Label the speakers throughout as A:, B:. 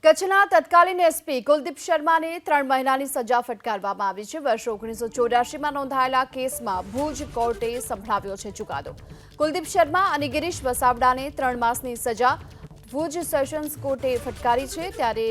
A: કચ્છના તત્કાલીન એસપી કુલદીપ શર્માને 3 મહિનાની સજા ફટકારવામાં આવી છે। વર્ષ 1984માં નોંધાયેલા કેસમાં ભુજ કોર્ટે સંભળાવ્યો છે ચુકાદો। કુલદીપ શર્મા અને ગિરીશ વસાવડાને 3 માસની સજા ભુજ સેશન્સ કોર્ટે ફટકારી છે। ત્યારે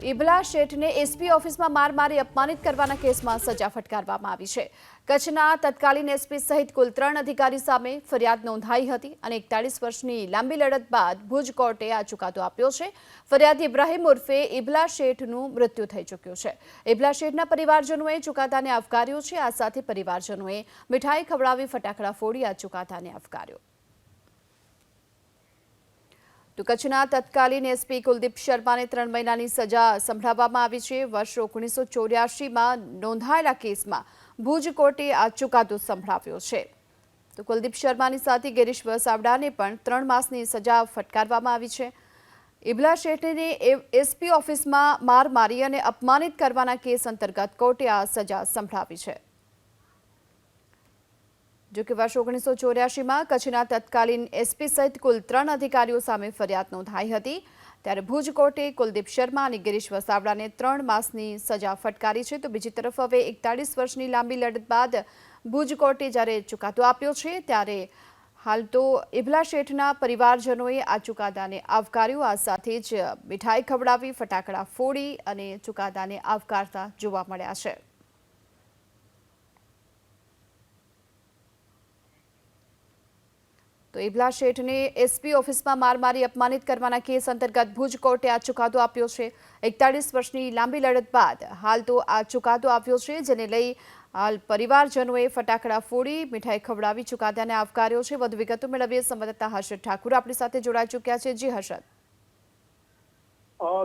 A: ઇબલા શેઠને એસપી ઓફિસમાં માર મારી અપમાનિત કરવાના કેસમાં સજા ફટકારવામાં આવી છે। કચ્છના તત્કાલીન એસપી સહિત કુલ 3 અધિકારી સામે ફરિયાદ નોંધાઈ હતી અને 41 વર્ષની લાંબી લડત બાદ ભુજ કોર્ટે આ ચુકાદો આપ્યો છે। ફરિયાદી ઇબ્રાહિમ ઉર્ફે ઇબલા શેઠનું મૃત્યુ થઈ ચૂક્યું છે। ઇબલા શેઠના પરિવારજનોએ ચુકાદાને આવકાર્યો છે। આ સાથે પરિવારજનોએ મીઠાઈ ખવડાવી ફટાકડા ફોડી આ ચુકાદાને આવકાર્યો। તો કચ્છના તત્કાલીન એસપી કુલદીપ શર્માને 3 મહિનાની સજા સંભળાવવામાં આવી છે। વર્ષ 1984માં નોંધાયેલા કેસમાં ભુજ કોર્ટે આ ચુકાદો સંભળાવ્યો છે। તો કુલદીપ શર્માની સાથે ગિરીશ વસાવડાને પણ 3 માસની સજા ફટકારવામાં આવી છે। ઇબલા શેઠને એસપી ઓફિસમાં માર મારી અને અપમાનિત કરવાના કેસ અંતર્ગત કોર્ટે આ સજા સંભળાવી છે। જો કે વર્ષ 1984માં કચ્છના તત્કાલીન એસપી સહિત કુલ 3 અધિકારીઓ સામે ફરિયાદ નોંધાઈ હતી। ત્યારે ભુજ કોર્ટે કુલદીપ શર્મા અને ગિરીશ વસાવડાને 3 માસની સજા ફટકારી છે। તો બીજી તરફ હવે 41 વર્ષની લાંબી લડત બાદ ભુજ કોર્ટે જ્યારે ચુકાદો આપ્યો છે ત્યારે હાલ તો ઇબલા શેઠના પરિવારજનોએ આ ચુકાદાને આવકાર્યો। આ સાથે જ મીઠાઈ ખવડાવી ફટાકડા ફોડી અને ચુકાદાને આવકારતા જોવા મળ્યા છે। તો ઇબલા શેઠને એસપી ઓફિસમાં માર મારી અપમાનિત કરવાના કેસ અંતર્ગત ભુજ કોર્ટે આ ચુકાદો આપ્યો છે। 41 વર્ષની લાંબી લડત બાદ હાલ તો આ ચુકાદો આવ્યો છે, જેને લઈ હાલ પરિવારજનોએ ફટાકડા ફોડી મીઠાઈ ખવડાવી ચુકાદાને આવકાર્યો છે। વધુ વિગતો મેળવીએ સંવાદદાતા હર્ષદ ઠાકુર આપણી સાથે જોડાઈ ચૂક્યા છે। જી હર્ષદ।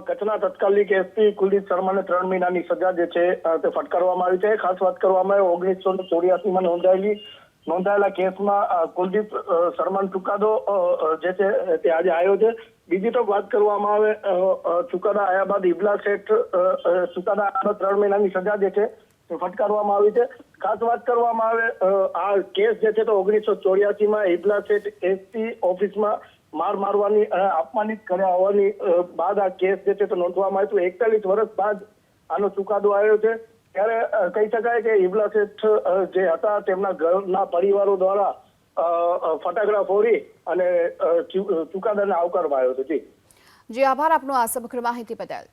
B: કચ્છના તત્કાલીન એસપી કુલદીપ શર્માને 3 મહિનાની સજા જે છે તે ફટકારવામાં આવી છે। ખાસ વાત કરવામાં આવે 1984માં નોંધાયેલા કેસમાં કુલદીપ શર્માનો ચુકાદો જે છે તે આજે આવ્યો છે। બીજી તો વાત કરવામાં આવે ચુકાદા આવ્યા બાદ ઇબલા શેઠ ચુકાદા 3 મહિનાની સજા જે છે તે ફટકારવામાં આવી છે। ખાસ વાત કરવામાં આવે આ કેસ જે છે તો 1984માં ઇબલા શેઠ એસપી ઓફિસમાં માર મારવાની અપમાનિત કર્યા હોવાની બાદ આ કેસ જે છે તો નોંધવામાં આવ્યો। 41 વર્ષ બાદ આનો ચુકાદો આવ્યો છે। ત્યારે કહી શકાય કે ઇબલા શેઠ જે હતા તેમના ઘરના પરિવારો દ્વારા ફટાકડા ફોડી અને ચુકાદાને આવકારવામાં આવ્યો હતો।
A: જી આભાર આપનો આ સમગ્ર માહિતી બદલ।